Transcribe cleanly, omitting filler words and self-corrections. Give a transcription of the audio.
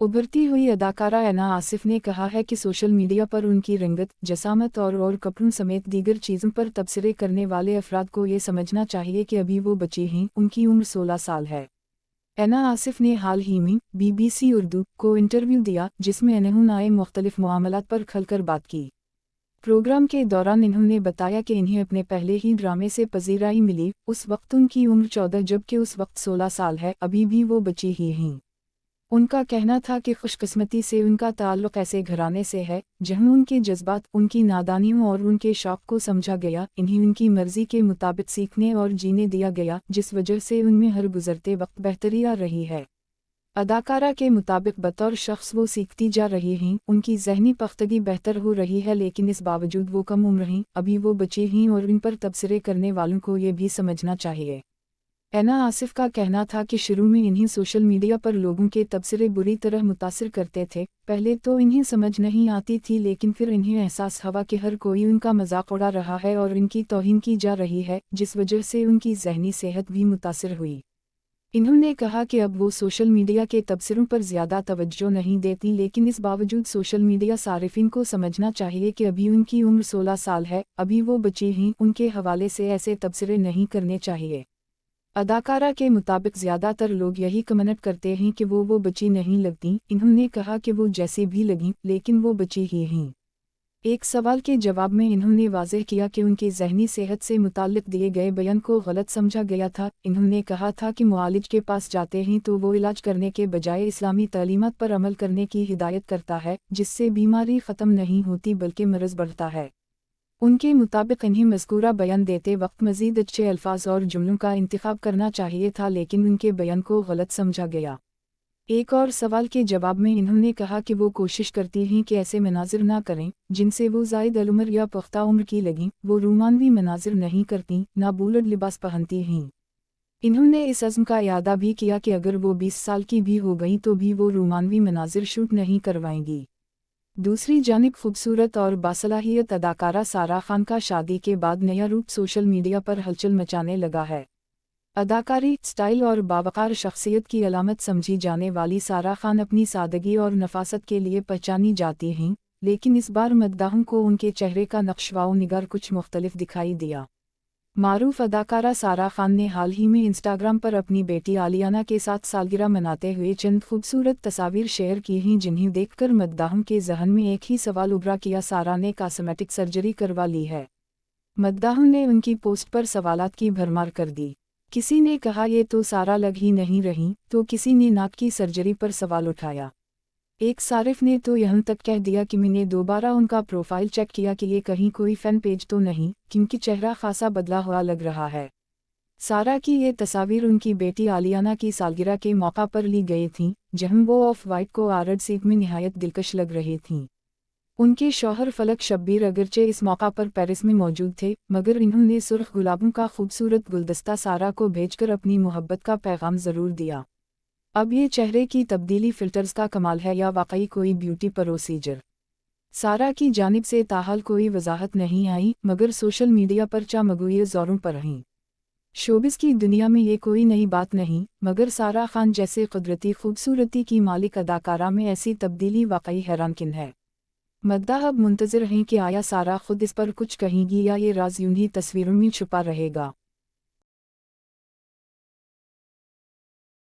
उभरती हुई अदाकारा ऐना आसिफ ने कहा है कि सोशल मीडिया पर उनकी रंगत, जसामत और कपड़ों समेत दीगर चीज़ों पर तबसरे करने वाले अफराद को ये समझना चाहिए कि अभी वो बच्ची हैं, उनकी उम्र 16 साल है। ऐना आसिफ ने हाल ही में BBC उर्दू को इंटरव्यू दिया, जिसमें इन्होंने मुख्तलिफ मामलात पर खुलकर बात की। प्रोग्राम के दौरान इन्होंने बताया कि इन्हें अपने पहले ही ड्रामे से पजीराई मिली। उस वक्त उनकी उम्र 14 जबकि उस वक्त 16 साल है, अभी भी वो बच्ची ही हैं। उनका कहना था कि खुशकिस्मती से उनका ताल्लुक़ ऐसे घराने से है जहाँ उनके जज्बात, उनकी नादानियों और उनके शौक़ को समझा गया, इन्हें उनकी मर्ज़ी के मुताबिक सीखने और जीने दिया गया, जिस वजह से उनमें हर गुज़रते वक्त बेहतरी आ रही है। अदाकारा के मुताबिक बतौर शख्स वो सीखती जा रही हैं, उनकी ज़हनी पख्तगी बेहतर हो रही है, लेकिन इस बावजूद वो कम उम्र हैं, अभी वो बच्ची हैं और इन पर तबसरे करने वालों को ये भी समझना चाहिए। ऐना आसिफ का कहना था कि शुरू में इन्हें सोशल मीडिया पर लोगों के तबसरे बुरी तरह मुतासिर करते थे। पहले तो इन्हें समझ नहीं आती थी, लेकिन फिर इन्हें एहसास हुआ कि हर कोई उनका मजाक उड़ा रहा है और इनकी तौहीन की जा रही है, जिस वजह से उनकी ज़हनी सेहत भी मुतासिर हुई। इन्होंने कहा कि अब वो सोशल मीडिया के तबसरों पर ज़्यादा तवज्जो नहीं देती, लेकिन इस बावजूद सोशल मीडिया सारिफिन को समझना चाहिए कि अभी उनकी उम्र 16 साल है, अभी वो बच्ची हैं, उनके हवाले से ऐसे तबसरे नहीं करने चाहिए। अदाकारा के मुताबिक ज़्यादातर लोग यही कमेंट करते हैं कि वो बच्ची नहीं लगती। इन्होंने कहा कि वो जैसी भी लगीं, लेकिन वो बच्ची ही हैं। एक सवाल के जवाब में इन्होंने वाज़ेह किया कि उनकी ज़हनी सेहत से मुताल्लिक़ दिए गए बयान को गलत समझा गया था। इन्होंने कहा था कि मुआलिज के पास जाते हैं तो वो इलाज करने के बजाय इस्लामी तालीमात पर अमल करने की हिदायत करता है, जिससे बीमारी ख़त्म नहीं होती बल्कि मर्ज़ बढ़ता है। उनके मुताबिक इन्हें मज़कूरा बयान देते वक्त मज़ीद अच्छे अल्फाज और जुमलों का इंतखाब करना चाहिए था, लेकिन उनके बयान को गलत समझा गया। एक और सवाल के जवाब में इन्होंने कहा कि वो कोशिश करती हैं कि ऐसे मनाजिर ना करें जिनसे वो ज़ायद अलउम्र या पुख्ता उम्र की लगीं। वो रोमानवी मनाजिर नहीं करती, ना बूलड लिबास पहनती हैं। इन्होंने इस अज़्म का इयादा भी किया कि अगर वो 20 साल की भी हो गई तो भी वो रोमानवी मनाजिर शूट नहीं करवाएंगी। दूसरी जानिब खूबसूरत और बासलाहियत अदाकारा सारा खान का शादी के बाद नया रूप सोशल मीडिया पर हलचल मचाने लगा है। अदाकारी, स्टाइल और बावकार शख्सियत की अलामत समझी जाने वाली सारा खान अपनी सादगी और नफासत के लिए पहचानी जाती हैं, लेकिन इस बार मद्दाहों को उनके चेहरे का नक्शवाओ निगार कुछ मुख्तलिफ दिखाई दिया। मारूफ अदाकारा सारा खान ने हाल ही में इंस्टाग्राम पर अपनी बेटी आलियाना के साथ सालगिरह मनाते हुए चंद खूबसूरत तस्वीर शेयर की हैं, जिन्हें देखकर मद्दाहों के जहन में एक ही सवाल उभरा, किया सारा ने कॉस्मेटिक सर्जरी करवा ली है। मद्दाहों ने उनकी पोस्ट पर सवालात की भरमार कर दी। किसी ने कहा ये तो सारा लग ही नहीं रही, तो किसी ने नाक की सर्जरी पर सवाल उठाया। एक सारिफ ने तो यहाँ तक कह दिया कि मैंने दोबारा उनका प्रोफाइल चेक किया कि ये कहीं कोई फ़ैन पेज तो नहीं, क्योंकि चेहरा खासा बदला हुआ लग रहा है। सारा की ये तस्वीर उनकी बेटी आलियाना की सालगिरह के मौका पर ली गई थीं, जहाँ वो ऑफ वाइट को आर्ड सीट में निहायत दिलकश लग रही थीं। उनके शौहर फलक शब्बीर अगरचे इस मौका पर पेरिस में मौजूद थे, मगर इन्होंने सुर्ख गुलाबों का खूबसूरत गुलदस्ता सारा को भेजकर अपनी मोहब्बत का पैगाम ज़रूर दिया। अब ये चेहरे की तब्दीली फ़िल्टर्स का कमाल है या वाकई कोई ब्यूटी प्रोसीजर? सारा की जानिब से ताहाल कोई वजाहत नहीं आई, मगर सोशल मीडिया पर चामगुए ज़ोरों पर रहीं। शोबिस की दुनिया में ये कोई नई बात नहीं, मगर सारा खान जैसे कुदरती खूबसूरती की मालिक अदाकारा में ऐसी तब्दीली वाकई हैरानकिन है। मद्दाह अब मुंतज़िर हैं कि आया सारा खुद इस पर कुछ कहेंगी या ये राज यूं ही तस्वीरों में छुपा रहेगा।